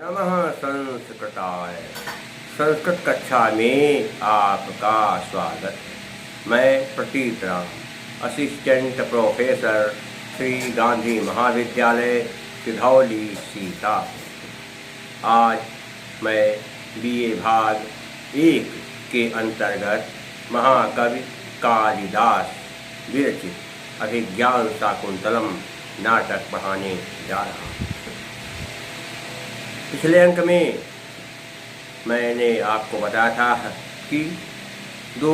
नमः संस्कृताय। संस्कृत कक्षा में आपका स्वागत। मैं प्रतीत राम, असिस्टेंट प्रोफेसर, श्री गांधी महाविद्यालय, सिधौली, सीता। आज मैं बीए भाग 1 के अंतर्गत महाकवि कालिदास विरचित अभिज्ञान शाकुंतलम नाटक पढ़ाने जा रहा हूँ। पिछले अंक में मैंने आपको बताया था कि दो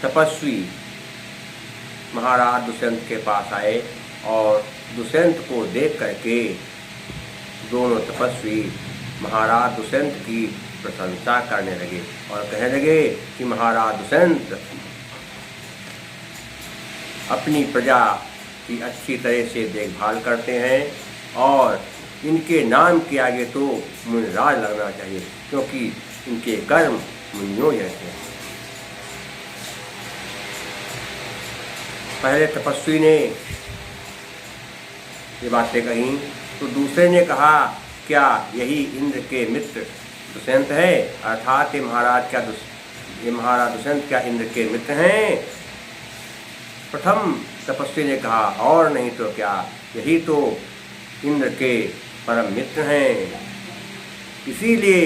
तपस्वी महाराज दुष्यंत के पास आए और दुष्यंत को देख करके दोनों तपस्वी महाराज दुष्यंत की प्रशंसा करने लगे और कहने लगे कि महाराज दुष्यंत अपनी प्रजा की अच्छी तरह से देखभाल करते हैं और इनके नाम के आगे तो मुनिराज लगना चाहिए, क्योंकि इनके कर्म मुनियों जैसे हैं। पहले तपस्वी ने ये बातें कही तो दूसरे ने कहा, क्या यही इंद्र के मित्र दुष्यंत है? अर्थात ये महाराज दुष्यंत क्या इंद्र के मित्र हैं? प्रथम तपस्वी ने कहा, और नहीं तो क्या, यही तो इंद्र के परम मित्र हैं, इसीलिए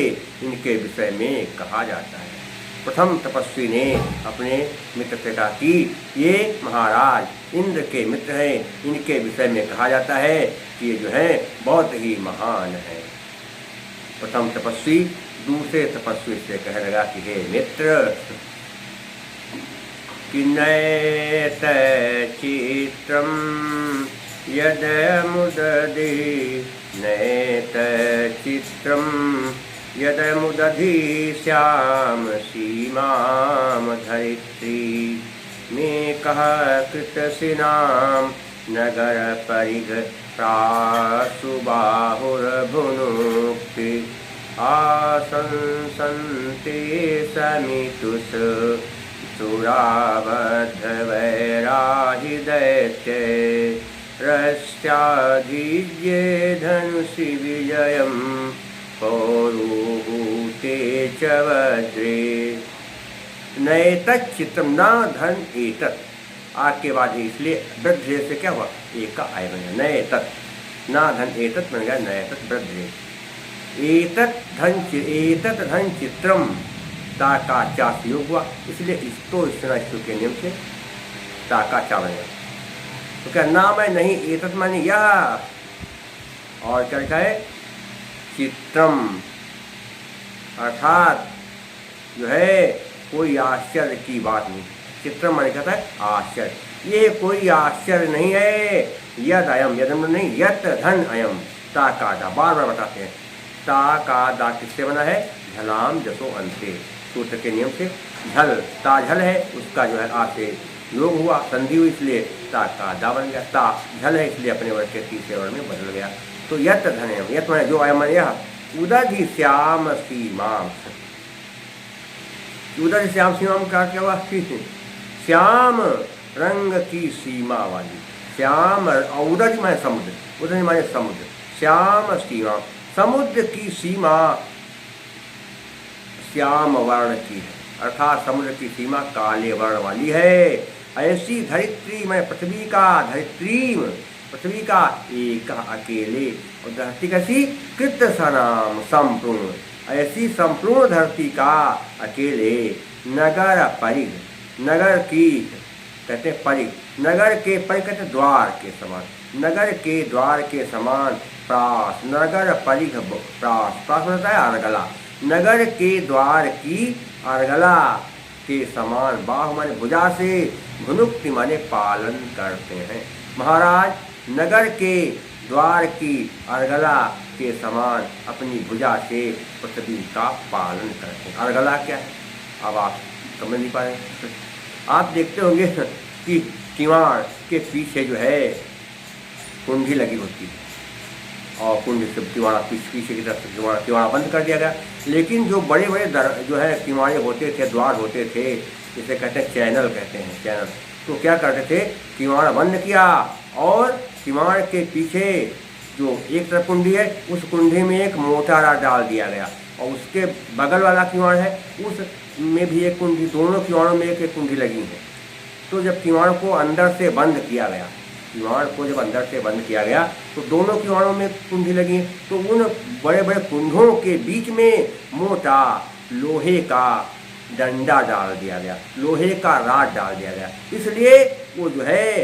इनके विषय में कहा जाता है। प्रथम तपस्वी ने अपने मित्र से कहा कि ये महाराज इंद्र के मित्र हैं, इनके विषय में कहा जाता है कि ये जो है बहुत ही महान है। प्रथम तपस्वी दूसरे तपस्वी से कहने लगा कि हे मित्र, किन्नयत चित्रम यदमुदधि नयत चित्रम यदमुदधि श्याम सीमाम धरित्री में कह कृतसिनाम नगर परिघ प्रासुबाहुर्भुनुक्ति आसंसन्ते समितुस सुराबद्ध वैराहि दैत्ये रस्याधिज्ये धनुषि विजयं पौरुहूते च वज्रे नएतत् चित्रम न धन एतत्। आग के बाद इसलिए वृद्धि से क्या हुआ? एक का आय बन गया, नएतत् ना धन एतत् बन गया नएतत् वृद्धि। एतत् धन चित्रम ताका चा से योग हुआ, इसलिए इसको इस के नियम से ताका चा बन गया। तो क्या नाम है? नहीं, एतत् माने यह, और क्या लिखा है? चित्रम, अर्थात जो है कोई आश्चर्य की बात नहीं। चित्रम माने कहता है आश्चर्य, ये कोई आश्चर्य नहीं है। यद अयम, यदम नहीं, यत धन अयम ताका दा, बार बार बताते हैं। ताका दा किससे बना है? झलाम जसो अंते, सूत्र के नियम से झल, ताझल है, उसका जो है आ से योग हुआ, संधि हुई, इसलिए ता का दा बन गया। ता झल है, इसलिए अपने वर्ग के तीसरे वर्ण में बदल गया। तो यत धनयम, यत माने जो अयम यह, उदधि श्याम सीमाम, उदधि श्याम सीमाम का क्या हुआ? श्याम रंग की सीमा वाली, श्याम, उदधि माने समुद्र, उदधि माने समुद्र, श्याम सीमा, समुद्र की सीमा श्याम वर्ण की है, अर्थात समुद्र की सीमा काले वर्ण वाली है। ऐसी धरित्री में पृथ्वी का, धरित्री पृथ्वी का एक अकेले, और धरती कैसी? कृत सनाम संपूर्ण, ऐसी संपूर्ण धरती का अकेले नगर परिघ, नगर की कहते परिघ, नगर के परिघ कहते द्वार के समान, नगर के द्वार के समान प्रास, नगर परिघ प्रास, प्रास होता है अर्गला, नगर के द्वार की अर्गला के समान, बाहु माने भुजा से, भुनुक्ति माने पालन करते हैं। महाराज नगर के द्वार की अर्गला के समान अपनी भुजा से पृथ्वी का पालन करते हैं। अर्गला क्या है? अब आप समझ नहीं पा रहे। आप देखते होंगे कि किवाड़ के पीछे जो है कुंडी लगी होती है, और कुंडी से किवाड़ा पीछे की तरफ से किवाड़ा बंद कर दिया गया। लेकिन जो बड़े बड़े जो है किवाड़े होते थे, द्वार होते थे, जिसे कहते हैं चैनल, कहते हैं चैनल, तो क्या करते थे? किवाड़ बंद किया और किवाड़ के पीछे जो एक तरफ कुंडी है उस कुंडी में एक मोटा राड डाल दिया गया और उसके बगल वाला किवाड़ है उस में भी एक कुंडी, दोनों किवाड़ों में एक एक कुंडी लगी है। तो जब किवाड़ को अंदर से बंद किया गया, किवाड़ को जब अंदर से बंद किया गया तो दोनों किवाड़ों में कुंडी लगी है। तो उन बड़े बड़े कुंडों के बीच में मोटा लोहे का डंडा डाल दिया गया, लोहे का राड डाल दिया गया। इसलिए वो जो है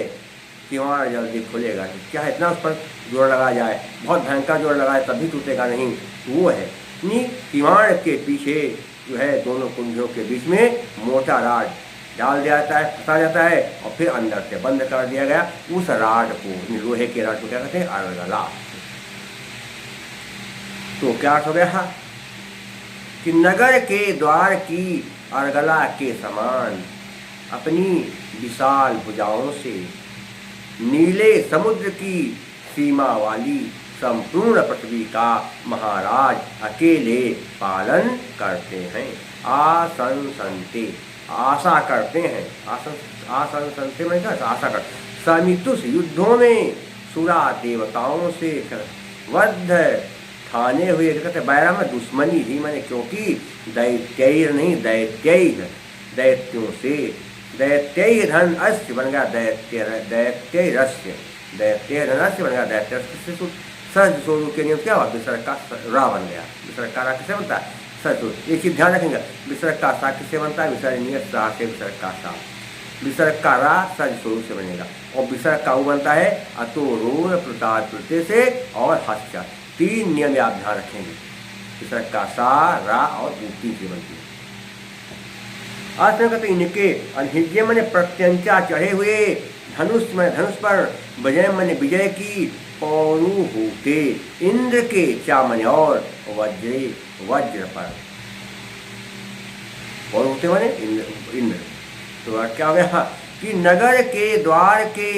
किवाड़ जल्दी खुलेगा नहीं। क्या है, इतना उस पर जोर लगाया जाए, बहुत भयंकर जोर लगाए तभी टूटेगा नहीं, वो है नहीं। किवाड़ के पीछे जो है दोनों कुंडियों के बीच में मोटा राड डाल दिया जाता है, फंसा जाता है और फिर अंदर से बंद कर दिया गया। उस राड को, लोहे के राड को क्या कहते हैं, अर्गला। तो क्या हो गया कि नगर के द्वार की अर्गला के समान अपनी विशाल भुजाओं से नीले समुद्र की सीमा वाली संपूर्ण पृथ्वी का महाराज अकेले पालन करते हैं। आसंसन्ते, आशा करते हैं, आसंसन्ते में क्या, आशा कर समितुष युद्धों में सुरा देवताओं से वध ठाने हुए, कहते बैरा में दुश्मनी ही मैंने, क्योंकि दैत्य नहीं दैत्य, दैत्यों से, दैत्य धन अस्य बन गया दैत्य, दैत्य रस्य, दैत्य धन अस्य बन गया दैत्य रस्य। सहज स्वरूप के नियम क्या हुआ, विसर्ग का रा बन गया। विसर्ग का रा किससे बनता है, सहज। एक चीज ध्यान रखेंगे, विसर्ग का सा किससे बनता है, विसर्ग नियत सा से विसर्ग का सा। विसर्ग का रा सहज स्वरूप से बनेगा और विसर्ग का वो बनता है अतो रोर प्रताप प्रत्यय से और हस्य। तीन नियम आप ध्यान रखेंगे, विसर्ग का सा, रा और तीन से बनती है। आज कहते इनके अनहिज्य मने प्रत्यंचा चढ़े हुए धनुष में, धनुष पर विजय मने विजय की पौरु होते इंद्र के चामन और वज्रे, वज्र पर और होते माने इंद्र। तो क्या हो गया कि नगर के द्वार के,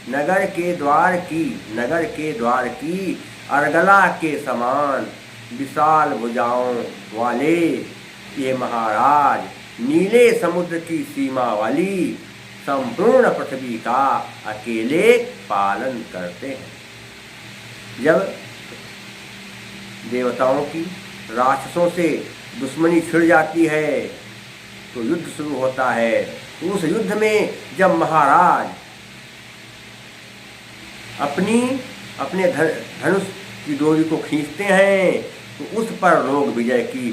नगर के द्वार की, नगर के द्वार की अर्गला के समान विशाल भुजाओं वाले ये महाराज नीले समुद्र की सीमा वाली संपूर्ण पृथ्वी का अकेले पालन करते हैं। जब देवताओं की राक्षसों से दुश्मनी छिड़ जाती है तो युद्ध शुरू होता है। तो उस युद्ध में जब महाराज अपने धनुष की डोरी को खींचते हैं तो उस पर लोग विजय की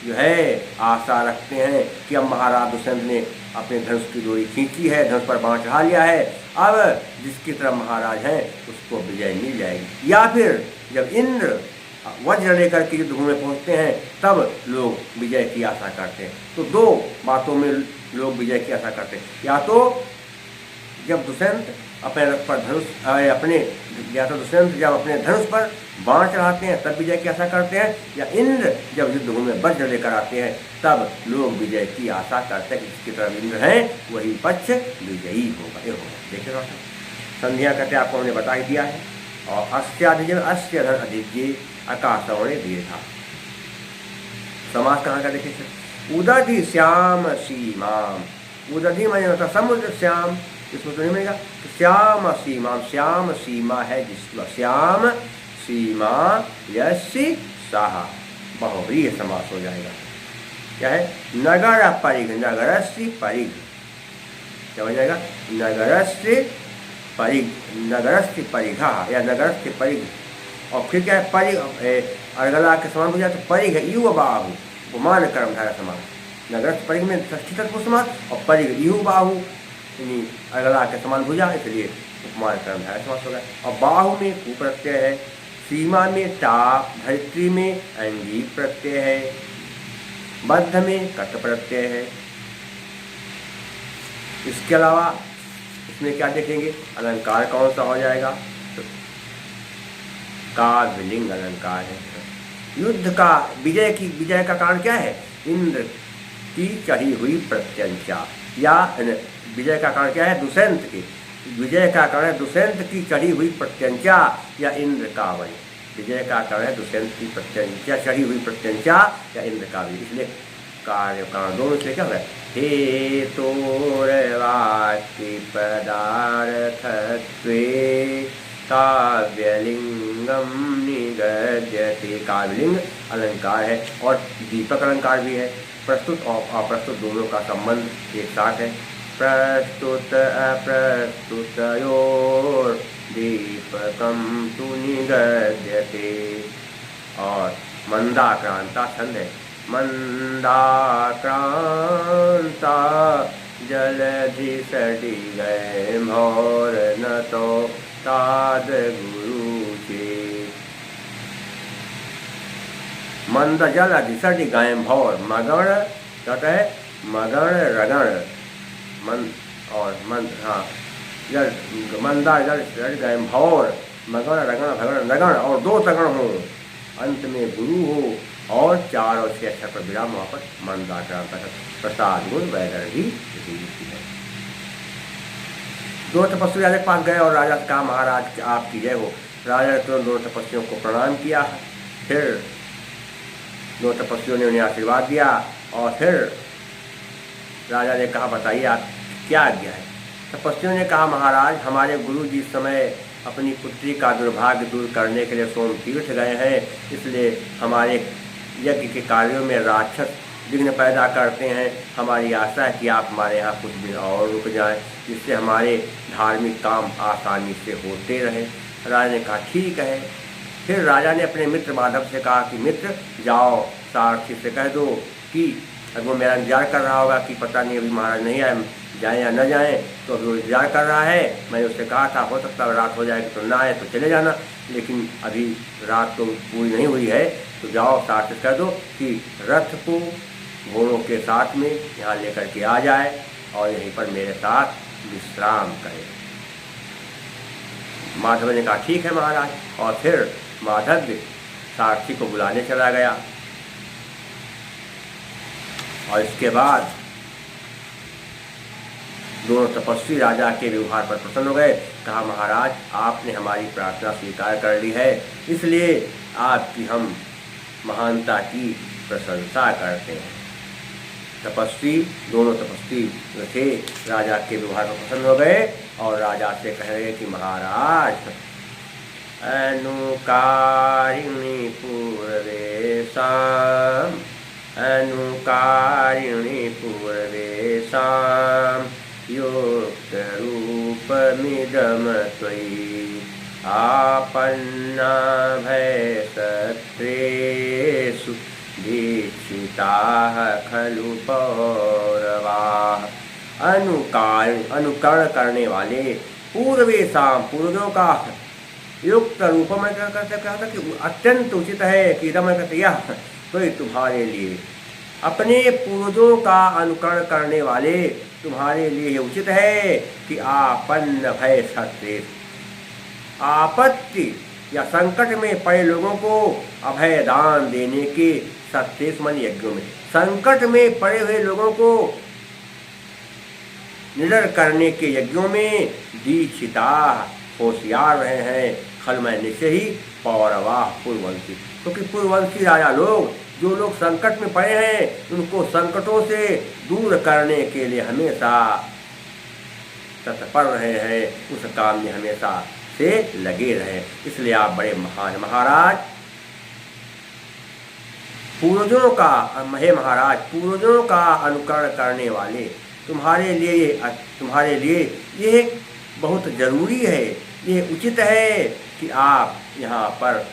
जो है आशा रखते हैं कि अब महाराज दुष्यंत ने अपने धनुष की डोरी खींची है, धनुष पर बाण चढ़ा लिया है, अब जिसकी तरफ महाराज हैं उसको विजय मिल जाएगी। या फिर जब इंद्र वज्र लेकर के युद्ध भूमि में पहुंचते हैं तब लोग विजय की आशा करते हैं। तो दो बातों में लोग विजय की आशा करते हैं, या तो जब दुष्यंत अपने रथ पर धनुष या तो दुष्यंत जब अपने धनुष पर बाण चढ़ाते हैं तब विजय की आशा करते हैं, या इंद्र जब युद्ध भूमि में वज्र लेकर आते हैं तब लोग विजय की आशा करते हैं कि जिसकी तरफ इंद्र हैं वही पक्ष विजयी होगा। ये होगा, देखिए संध्या कहते आपको हमने बता ही दिया है। और अस्याधिज अस्य धन अधिज्ञे आकाशवणे दीर्घा, समास कहाँ का देखे सर, उदधि श्याम सीमा, उदधि माने होता समुद्र श्याम, इसमें तो नहीं मिलेगा। तो श्याम सीमा, श्याम सीमा है जिसका, श्याम सीमा यस्य साह, बहुव्रीहि समास हो जाएगा। क्या है, नगर परिघ, नगरस्य परिघ, क्या हो जाएगा, नगरस्य परिघ, नगरस्य परिघा या नगरस्य परिघ। और फिर क्या है, परिघ अर्गला के समान हो जाए तो परिघ युव बाहु, उपमान कर्मधारय समास, नगरस्य परिघ में षष्ठी तत्पुरुष समास और परिघ युव बाहु यानी अर्गला के समान भुजा, इसलिए उपमान कर्मधारय समास हो गया। और बाहु में कु प्रत्यय है, सीमा में टा, धरित्री में अंगी प्रत्यय है, बद्ध में कट प्रत्यय है। इसके अलावा इसमें क्या देखेंगे, अलंकार कौन सा हो जाएगा, तो काव्यलिंग अलंकार है। युद्ध का विजय का कारण क्या है, इंद्र की चढ़ी हुई प्रत्यंचा, या विजय का कारण क्या है, दुष्यंत की, विजय का कारण है दुष्यंत की चढ़ी हुई प्रत्यंचा या इंद्र का वय, विजय का कारण है दुष्यंत की प्रत्यंचा, चढ़ी हुई प्रत्यंचा या इंद्र का वय। इसलिए कार्य कारण दोनों से क्या है, हे तोर वाक्य पदार्थत्वे काव्यलिंगम निगद्यते। काव्यलिंग अलंकार है और दीपक अलंकार भी है। प्रस्तुत और अप्रस्तुत दोनों का संबंध एक साथ है। प्रस्तुत अप्रस्तुतयोर दीपकम तु निगद्यते। और मंदाक्रांता छंद है। मंदाक्रांता जलधि सटी गए भौर न तो ताद गुरु के। मंद जल अधिसट गए भौर। मगण कहता है मगण रगण मन और मंद, हाँ जल मंदा जल गए भौर मगण रगण भगण नगण और दो तगण हो, अंत में गुरु हो और 4 और 6 अक्षर पर विराम वहाँ पर मंदाक्रांता प्रसाद गुण वैदर्भी है। दो तपस्वी राजा के पास गए और राजा से कहा महाराज आपकी जय हो। राजा ने तुरंत दोनों तपस्वियों को प्रणाम किया। फिर दो तपस्वियों ने उन्हें आशीर्वाद दिया और फिर राजा ने कहा बताइए आप क्या आज्ञा है। तपस्वियों ने कहा महाराज हमारे गुरु जी इस समय अपनी पुत्री का दुर्भाग्य दूर करने के लिए सोम तीर्थ गए हैं, इसलिए हमारे यज्ञ के कार्यों में राक्षस विघ्न पैदा करते हैं। हमारी आशा है कि आप हमारे यहाँ कुछ दिन और रुक जाएं, जिससे हमारे धार्मिक काम आसानी से होते रहें। राजा ने कहा ठीक है। फिर राजा ने अपने मित्र माधव से कहा कि मित्र जाओ सारथी से कह दो कि अब वो मेरा इंतजार कर रहा होगा कि पता नहीं अभी महाराज नहीं आए, जाएँ या न जाएँ, तो अभी वो इंतजार कर रहा है। मैंने उससे कहा था हो सकता है रात हो जाएगी तो ना आए तो चले जाना, लेकिन अभी रात तो पूरी नहीं हुई है, तो जाओ सारथी से कह दो कि रथ को घोड़ों के साथ में यहाँ लेकर के आ जाए और यहीं पर मेरे साथ विश्राम करे। माधव ने कहा ठीक है महाराज। और फिर माधव सारथी को बुलाने चला गया और इसके बाद दोनों तपस्वी राजा के व्यवहार पर प्रसन्न हो गए। कहा महाराज आपने हमारी प्रार्थना स्वीकार कर ली है, इसलिए आपकी हम महानता की प्रशंसा करते हैं। दोनों तपस्वी थे राजा के व्यवहार पर प्रसन्न हो गए और राजा से कह रहे कि महाराज अनुकारिणी पूर्वेशाम युक्त रूपमिदं त्वयि आपन्ना भयसत्रेषु दीक्षिताः खलु पौरवाः। अनुकरण करने वाले पूर्वेशाम पूर्वजों का युक्त रूप में क्या कहता था कि अत्यंत उचित है कि इदम कहते यह तो तुम्हारे लिए अपने पूर्वजों का अनुकरण करने वाले तुम्हारे लिए ये उचित है कि आपन्न भय सत्य आपत्ति या संकट में पड़े लोगों को अभय दान देने के सत्य मन यज्ञों में संकट में पड़े हुए लोगों को निडर करने के यज्ञों में दीक्षिता होशियार रहे हैं। खल में निश्चय ही पौरवाह पूर्ववंशी, क्योंकि पूर्ववंशी राजा लोग जो लोग संकट में पड़े हैं उनको संकटों से दूर करने के लिए हमेशा तत्पर रहे हैं, उस काम में हमेशा से लगे रहे। इसलिए आप बड़े महान महाराज पूर्वजों का पूर्वजों का अनुकरण करने वाले तुम्हारे लिए ये बहुत जरूरी है, ये उचित है कि आप यहाँ पर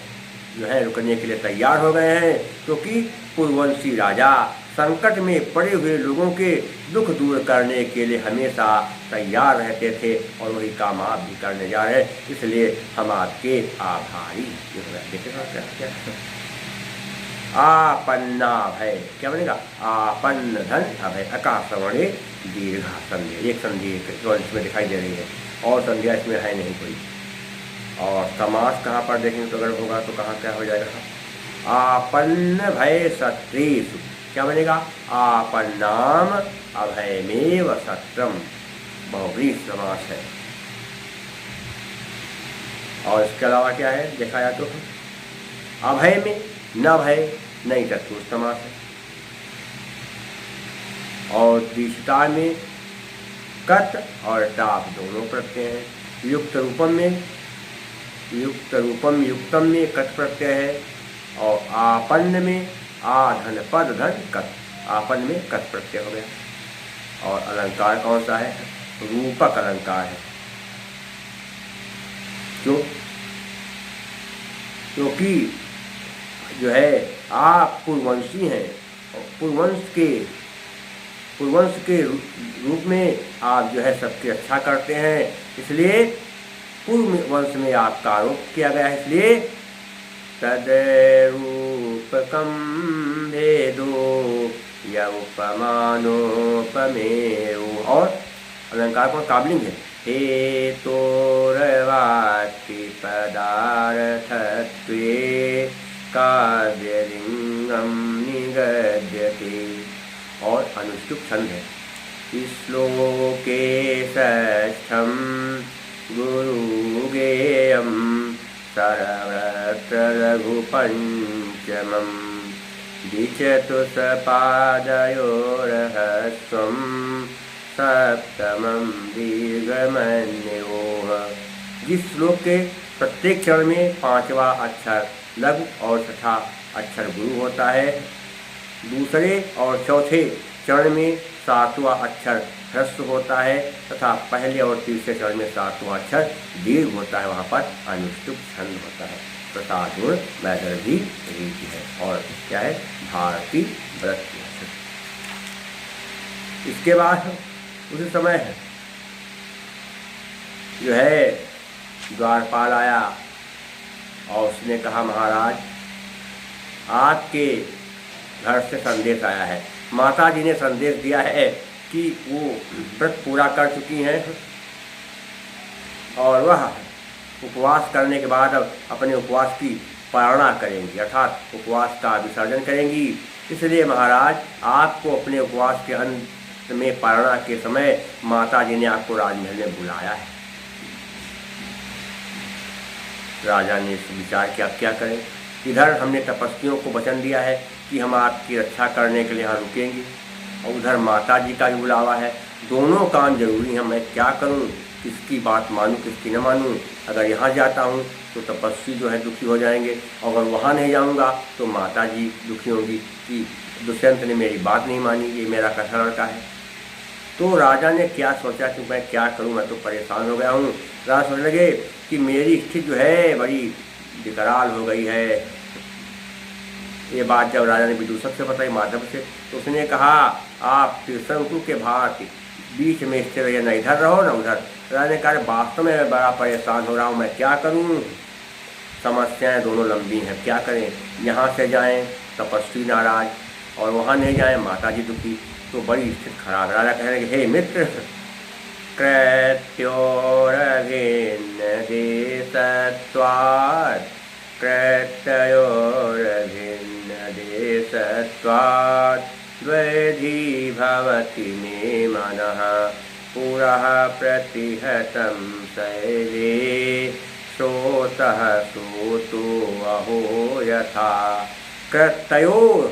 जो है रुकने के लिए तैयार हो गए हैं, क्योंकि पूर्ववंशी राजा संकट में पड़े हुए लोगों के दुख दूर करने के लिए हमेशा तैयार रहते थे और वही काम आप भी करने जा रहे हैं। इसलिए हम आपके आभारी। आपन्ना भय क्या बनेगा? आपन्न धन अभय। अकाशवणे दीर्घा संध्या, एक संधि इसमें दिखाई दे रही है और संध्या इसमें है नहीं कोई। और समास कहाँ पर देखेंगे तो अगर होगा तो कहाँ क्या हो जाएगा? आपन्न भय सत्रेषु क्या बनेगा? आपन्नाम अभयमेव सत्रम, बहुव्रीहि समास है। और इसके अलावा क्या है देखा जाए तो अभय में न भय नहीं तत्पुरुष समास है। और दीक्षिता में कत और टाप दोनों प्रत्यय हैं। युक्त रूपम में युक्त रूपम, युक्तम में कट प्रत्यय है, और आपन्न में आ धन पद धन कट, आपन्न में कट प्रत्यय हो गया। और अलंकार कौन सा है? रूपक अलंकार है। क्यों? क्योंकि जो है आप पूर्ववंशी हैं, और पूर्ववंश के रूप में आप जो है सबकी रक्षा करते हैं, इसलिए पूर्व वंश में आपका आरोप किया गया है। इसलिए तद्रूपकं भेदो य उपमानोपमेयो, और अलंकार को काबलिंग है, हेतोर्वाक्ति पदार्थत्वे काव्यलिंगम निगद्यते, और अनुष्टुप छंद है। श्लोके षष्ठम गुरुगेयं सर्वत्र लघुपञ्चमं द्विचतुष्पादयोर्ह्रस्वं सप्तमं दीर्घमन्योः। जिस श्लोक के प्रत्येक चरण में पांचवा अक्षर लघु और छठा अक्षर गुरु होता है, दूसरे और चौथे चरण में सातवां अक्षर ह्रस्व होता है, तथा पहले और तीसरे चरण में सातवां अक्षर दीर्घ होता है, वहाँ पर अनुष्टुप छंद होता है। प्रसाद गुण वैदर्भी रीति है, और क्या है? भारती व्रत। इसके बाद उसी समय जो है द्वारपाल आया, और उसने कहा, महाराज आपके घर से संदेश आया है। माता जी ने संदेश दिया है कि वो व्रत पूरा कर चुकी हैं, और वह उपवास करने के बाद अब अपने उपवास की पारणा करेंगी, अर्थात उपवास का विसर्जन करेंगी। इसलिए महाराज आपको अपने उपवास के अंत में पारणा के समय माता जी ने आपको राजमहल में बुलाया है। राजा ने विचार किया क्या करें। इधर हमने तपस्वियों को वचन दिया है कि हम आपकी रक्षा करने के लिए यहाँ रुकेंगे, और उधर माता जी का भी बुलावा है। दोनों काम जरूरी हैं, मैं क्या करूँ, किसकी बात मानूँ किसकी न मानूँ। अगर यहाँ जाता हूँ तो तपस्वी जो है दुखी हो जाएंगे, और अगर वहाँ नहीं जाऊँगा तो माता जी दुखी होंगी कि दुष्यंत ने मेरी बात नहीं मानी, ये मेरा कैसा लड़का है। तो राजा ने क्या सोचा कि मैं क्या करूँ, मैं तो परेशान हो गया हूँ। राजा सोचने लगे कि मेरी स्थिति जो है बड़ी विकराल हो गई है। ये बात जब राजा ने विदूषक से बताई, माधव से, तो उसने कहा, आप त्रिशंकु के भांति बीच में स्थिर रहिए, न इधर रहो न उधर। राजा ने कहा, वास्तव में मैं बड़ा परेशान हो रहा हूँ, मैं क्या करूँ, समस्याएं दोनों लंबी हैं, क्या करें। यहाँ से जाएं तपस्वी नाराज, और वहाँ नहीं जाएं माता जी दुखी, तो बड़ी स्थिति खराब। राजा कहने लगे, हे मित्र, कृत्योरभिन्न देशत्वात्, कृत्योरभिन्न देशत्वात् द्वैधी भवति मे मनः, पुरः प्रतिहतं शैले श्रोतः श्रोतो अहो यथा। कृत्योर,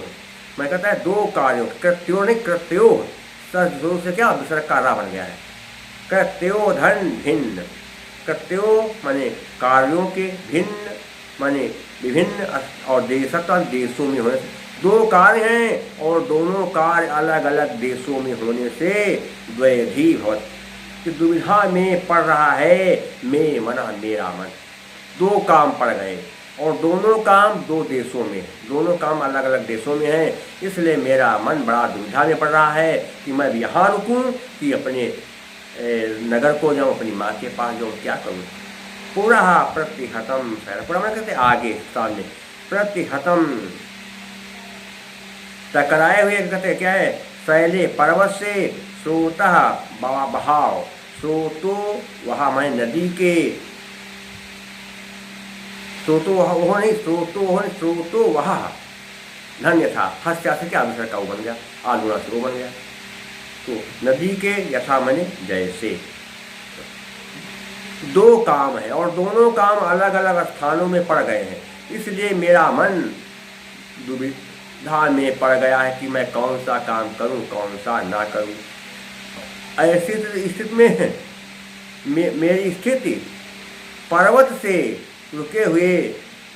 मैं कहता है दो कार्यों, कृत्यो नहीं कृत्यो, सदो से क्या विसर्ग का रा बन गया है। कृत्यो धन भिन्न, कृत्यो माने कार्यों के, भिन्न माने विभिन्न, और देशत्व देशों में होने से दो कार्य हैं, और दोनों कार्य अलग अलग देशों में होने से द्वैधी भवत, कि दुविधा में पड़ रहा है मैं मना, मेरा मन। दो काम पड़ गए, और दोनों काम दो देशों में, दोनों काम अलग अलग देशों में हैं, इसलिए मेरा मन बड़ा दुविधा में पड़ रहा है कि मैं यहाँ रुकूं कि अपने नगर को जाऊँ, अपनी माँ के पास जाऊँ, क्या करूँ। पूरा प्रतिहतम, पूरा मैं कहते आगे सामने, प्रतिहतम टकराए हुए, कहते क्या है, शैले पर्वत से, स्रोतः बहाव, स्रोतो वहाँ मैं नदी के, स्रोतो वह नहीं, स्रोतो वह नहीं, स्रोतो वहाँ धन्य था, हस्या से क्या विसर्ग का वो बन गया, आलूना से वो बन गया। तो नदी के यथा मने जैसे, दो काम है और दोनों काम अलग अलग स्थानों में पड़ गए हैं, इसलिए मेरा मन दुविधा में पड़ गया है कि मैं कौन सा काम करूं, कौन सा ना करूं। ऐसी स्थिति में मेरी स्थिति पर्वत से रुके हुए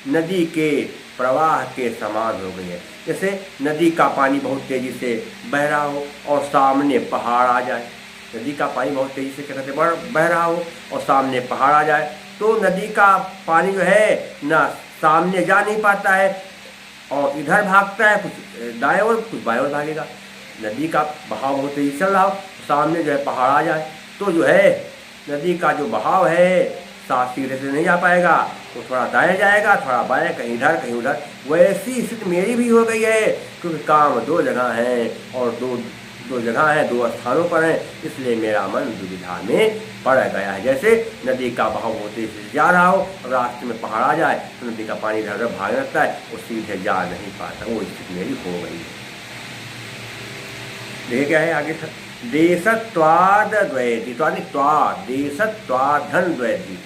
नदी के प्रवाह के समान हो गई है। जैसे नदी का पानी बहुत तेजी से बह रहा हो और सामने पहाड़ आ जाए, नदी का पानी बहुत तेजी से क्या कहते हैं बह रहा हो और सामने पहाड़ आ जाए, तो नदी का पानी जो है ना सामने जा नहीं पाता है और इधर भागता है, कुछ दाएं ओर कुछ बाएं ओर भागेगा। नदी का बहाव बहुत तेजी चल रहा हो, सामने जो है पहाड़ आ जाए, तो जो है नदी का जो बहाव है साफ सीधे से नहीं जा पाएगा, तो थोड़ा दाएं जाएगा, थोड़ा बाएं, कहीं इधर कहीं उधर। वैसी स्थिति मेरी भी हो गई है, क्योंकि काम दो जगह हैं और दो जगह है, दो स्थानों पर है, इसलिए मेरा मन दुविधा में पड़ गया है। जैसे नदी का बहाव होते से जा रहा हो और रास्ते में पहाड़ आ जाए तो नदी का पानी इधर उधर भागने लगता है, वो सीधे जा नहीं पाता, वो स्थिति मेरी हो गई है। देखिए क्या है आगे, देशत्वाद द्वैधी, देशत्वाद धन द्वैधी,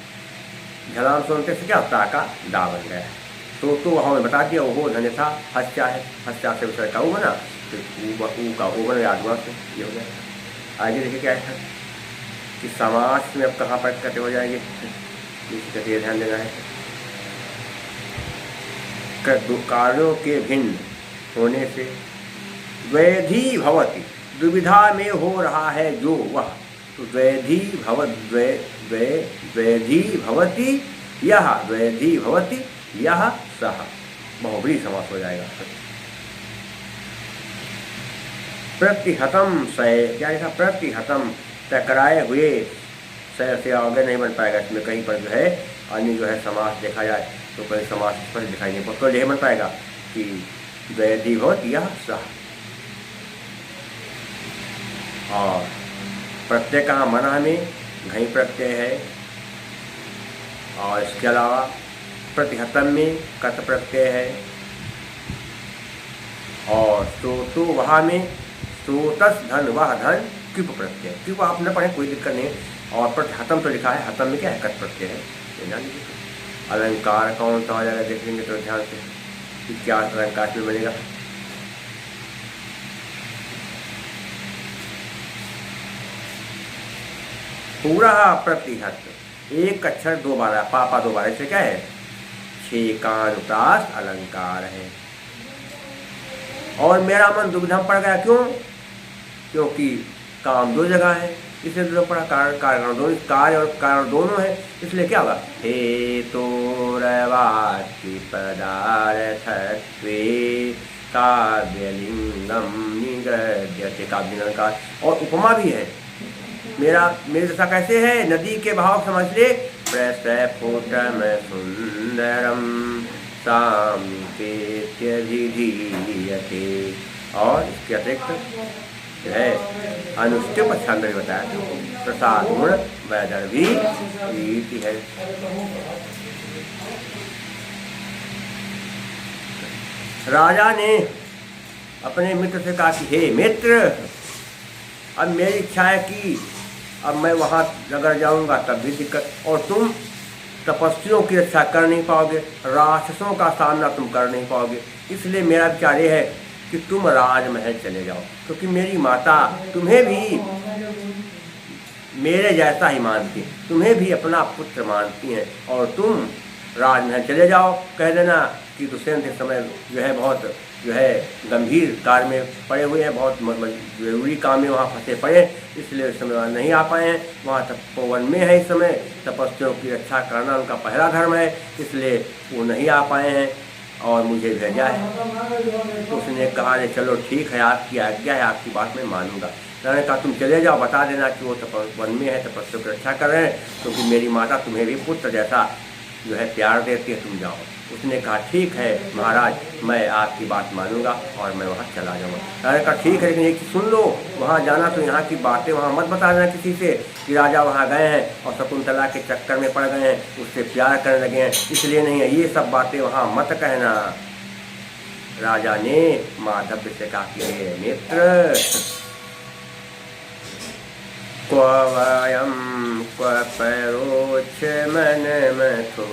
झलाम सुनते से क्या होता का दा बन गया। तो हमें बता दिया वो धन्य था, हस्या है, हस्या से विषय का वो बना, फिर का वो बना याद हुआ, तो ये हो गया। आगे देखिए क्या है कि समास में अब कहाँ पर इकट्ठे हो जाएंगे, इसका ध्यान देना है। कार्यों के भिन्न होने से द्वैधी भवति, दुविधा में हो रहा है जो वह, तो द्वैधी भवति यह, द्वैधी भवति यह सह, बहुब्री समास हो जाएगा। प्रतिहतम सय, क्या लिखा, प्रतिहतम टकराए हुए, सय से आगे नहीं बन पाएगा, इसमें कहीं पर जो है अन्य जो है समास देखा जाए तो कहीं समास पर दिखाई नहीं, तो नहीं बन पाएगा कि द्वैधी भवति यह सह। और प्रत्यय कहाँ, मना में घई प्रत्यय है, और इसके अलावा प्रतिहतम में कत प्रत्यय है, और तो वहाँ में स्रोतस धन, वह धन क्यूप प्रत्यय, क्यूप आप न पढ़े कोई दिक्कत नहीं। और प्रतिहतम तो लिखा है, हतम में क्या है, कत प्रत्यय है, ध्यान दीजिए। अलंकार कौन सा हो जाएगा देखेंगे तो ध्यान से कि क्या अलंकार में बनेगा। पूरा प्रतिहत, एक अक्षर दो बार, पापा दो बार, ऐसे क्या है, छेकानुप्रास अलंकार है। और मेरा मन दुविधा पड़ गया, क्यों, क्योंकि काम दो जगह है, इसलिए दुविधा पड़ा, कारण दोनों, कार्य और कारण दोनों है, इसलिए क्या होगा, हे तो रवाति पदार्थत्वे काव्यलिंगम निगद्यते, काव्यलिंगम। और उपमा भी है, मेरे दशा कैसे है, नदी के बहाव समझ ले, प्रस्फुटम सुंदरम सामीपेत्यधिधीयते। और इसके अतिरिक्त जो है अनुष्टुप छंद भी बताया था, प्रसाद गुण वैदर्भी रीति है। राजा ने अपने मित्र से कहा कि हे मित्र, अब मेरी इच्छा है कि अब मैं वहाँ अगर जाऊँगा तब भी दिक्कत, और तुम तपस्वियों की रक्षा कर नहीं पाओगे, राक्षसों का सामना तुम कर नहीं पाओगे, इसलिए मेरा विचार ये है कि तुम राजमहल चले जाओ, क्योंकि मेरी माता तुम्हें भी मेरे जैसा ही मानती, तुम्हें भी अपना पुत्र मानती हैं, और तुम राजमहल चले जाओ। कह देना कि दुष्यंत इस समय जो है बहुत जो है गंभीर कार्य में पड़े हुए हैं, बहुत जरूरी काम में वहाँ फंसे पड़े, इसलिए इस समय वहाँ नहीं आ पाए हैं, वहाँ तपोवन में है इस समय, तपस्वियों की रक्षा करना उनका पहला धर्म है, इसलिए वो नहीं आ पाए हैं और मुझे भेजा है। तो उसने कहा कि चलो ठीक है, आपकी आज्ञा है, आपकी बात मैं मानूंगा। मैंने कहा तुम चले जाओ, बता देना कि वो तपोवन में है, तपस्वियों की रक्षा कर रहे हैं, क्योंकि मेरी माता तुम्हें भी पुत्र जैसा जो है प्यार देती है, तुम जाओ। उसने कहा ठीक है महाराज, मैं आपकी बात मानूंगा और मैं वहाँ चला जाऊँगा। मैंने कहा ठीक है, लेकिन एक चीज़ सुन लो, वहाँ जाना तो यहाँ की बातें वहाँ मत बता देना किसी से कि राजा वहाँ गए हैं और शकुंतला के चक्कर में पड़ गए हैं, उससे प्यार करने लगे हैं, इसलिए नहीं है, ये सब बातें वहाँ मत कहना। राजा ने माधव से कहा कि हे मित्र, क्व वयं क्व परोक्ष मन मथो,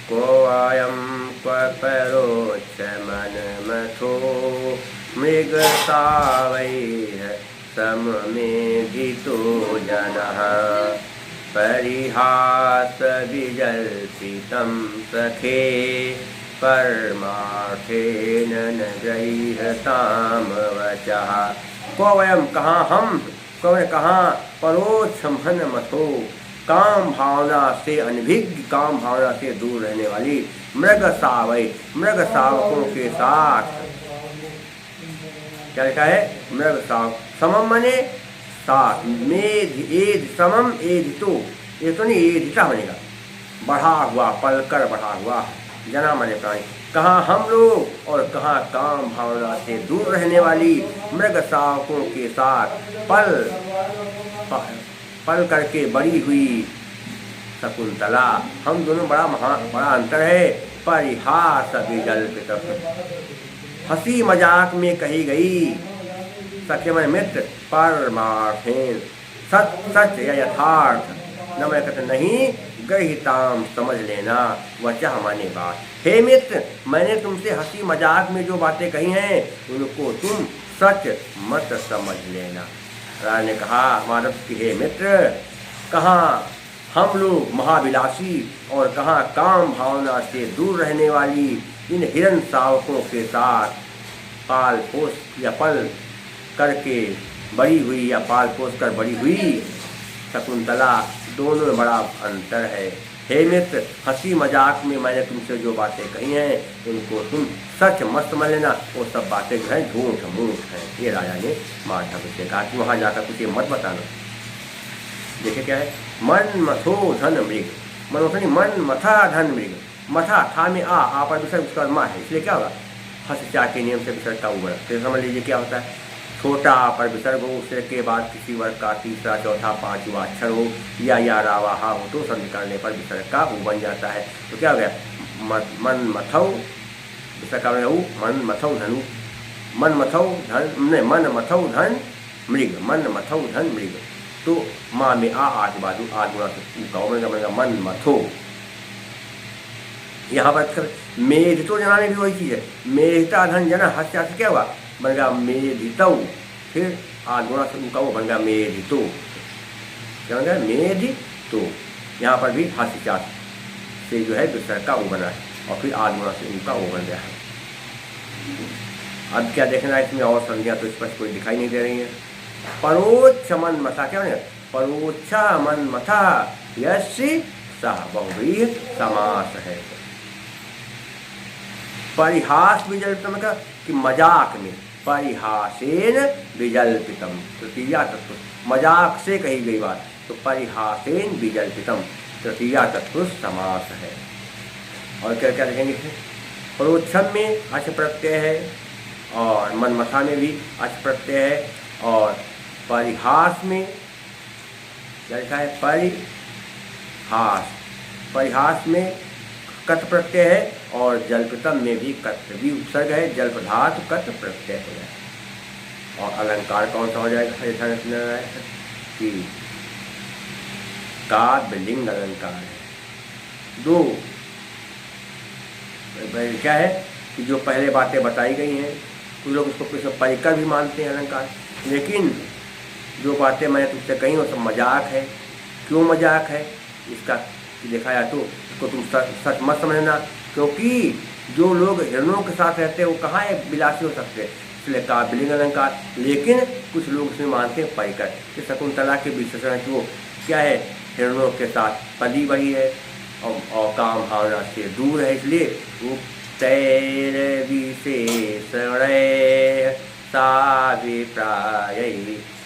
को अयं क्व परोक्ष मन मथो, मृगसावैः सममेधितो जनः, परिहास विजल्पितं सखे परमार्थेन न गृह्यतां वचः। को वयम कहाँ हम, को कहाँ परोक्षमहन मथो, काम भावना से अनभिज्ञ, काम भावना से दूर रहने वाली मृग सावय, मृग सावकों के साथ। क्या लिखा है? मृग साव समम मने साथ, मेध एध समम एधितो, ये तो नहीं एधिता बनेगा, बढ़ा हुआ, पलकर बढ़ा हुआ, जना मने प्राणी। कहाँ हम लोग और कहाँ काम भावना से दूर रहने वाली मृग सावकों के साथ पल करके बड़ी हुई शकुंतला। हम दोनों बड़ा अंतर है। परिहास विजल्पित, हंसी मजाक में कही गई, सखे मन मित्र, परमार्थेन सच या यथार्थ, न मैं कहते नहीं, गृहीताम समझ लेना, वचः माने बात। हे मित्र, मैंने तुमसे हंसी मजाक में जो बातें कही हैं उनको तुम सच मत समझ लेना। राजा ने कहा माधव कि हे मित्र, कहाँ हम लोग महाविलासी और कहाँ काम भावना से दूर रहने वाली इन हिरण सावकों के साथ पाल पोस या पल करके बड़ी हुई या पाल पोस कर बड़ी हुई शकुंतला, दोनों में बड़ा अंतर है। हे मित्र, हंसी मजाक में मैंने तुमसे जो बातें कही हैं उनको तुम सच मत समझ लेना, वो सब बातें जो है झूठ मूठ हैं। ये राजा ने माधव से कहा कि वहाँ जाकर कुछ मत बताना। देखिए क्या है, मन मथो धन मृग, मन नहीं, मन मथा धन मृग, मथा था में आ पर विसर्ग उसका माँ है, इसलिए क्या होगा, हंस चा के नियम से विसर्ग का ऊपर। फिर समझ लीजिए क्या होता है, छोटा पर विसर्ग हो, उसके के बाद किसी वर्ग का तीसरा चौथा पांचवा अक्षर हो या रावा हा हो तो संधि करने पर विसर्ग का ऊ बन जाता है। तो क्या हो गया, मन मथौ विसर्ग का मन मथौ धनु, मन मथौ धन नहीं, मन मथौ धन मृग, मन मथौ धन मृग। तो माँ में आठ बाजू आठ गुणा बनेगा मन मथो। यहाँ पर मेधितो जना में भी वही चीज़ है, मेधिता धन जना, हस्या से क्या हुआ, बनेगा मेधितौ, फिर आठ गुणा से उनका वो बनेगा मेधितो, क्या बनेगा मेधितो। यहाँ पर भी हस्या से जो है विसर्ग का वो बना है और फिर आठ गुणा से उनका वो बन गया है। अब क्या देखना है इसमें, और संज्ञा तो स्पष्ट कोई दिखाई नहीं दे रही है। परोक्ष मन मथा, क्या बनेगा, परोक्षा मन मथा यस्य सह बहुव्रीहि समास है। परिहास विजल्पितम का कि मजाक में, परिहासेन विजल्पितम, तृतीया तत्पुरुष, मजाक से कही गई बात, तो परिहासेन विजल्पितम तृतीया तत्पुरुष समास है। और क्या क्या देखेंगे, परोक्षम में अच प्रत्यय है और मनमथा में भी अच प्रत्यय है, और परिहास में क्या लिखा है, परिहास, परिहास में कत प्रत्यय है और जल्पितम में भी कत भी उपसर्ग है, जल्प धातु कत प्रत्यय हो जाए। और अलंकार कौन सा हो जाएगा, कि काव्यलिंग अलंकार है। दो क्या है कि जो पहले बातें बताई गई हैं कुछ लोग उसको कुछ परिकर भी मानते हैं अलंकार, लेकिन जो बातें मैंने तुमसे कही वो सब मजाक है। क्यों मजाक है इसका देखा जाए तो इसको तुम सच मत समझना, क्योंकि जो लोग हिरणों के साथ रहते हैं वो कहाँ एक विलासी हो सकते हैं, इसलिए काव्यलिंग अलंकार। लेकिन कुछ लोग उसमें मानते हैं परिकर, कि शकुंतला के विशेषण की वो क्या है, हिरणों के साथ पली बड़ी है और काम भावना से दूर है, इसलिए वो तैर विशेषण साभिप्राय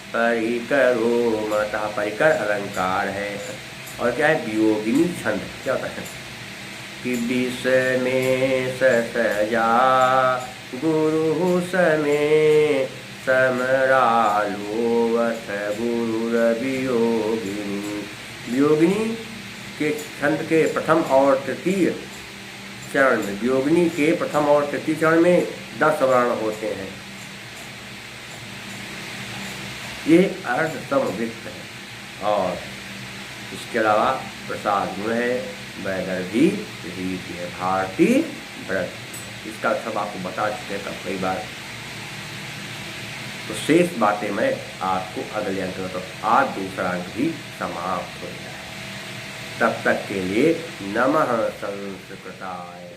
परिकरो मता, परिकर अलंकार है। और क्या है, वियोगिनी छंद, क्या होता है कि विष में सजा गुरु समें समरालोवथ गुरुर वियोगिनी। वियोगिनी के छंद के प्रथम और तृतीय चरण में, वियोगिनी के प्रथम और तृतीय चरण में 10 वर्ण होते हैं। ये अर्ध समवृत्त है। और इसके अलावा प्रसाद गुण है, वैदर्भी रीति है, भारतीय व्रत, इसका सब आपको बता चुके हैं कई बार। तो शेष बातें मैं आपको अगले अंक में, तो आज दूसरा अंक भी समाप्त हो गया है। तब तक के लिए नमः संस्कृताय।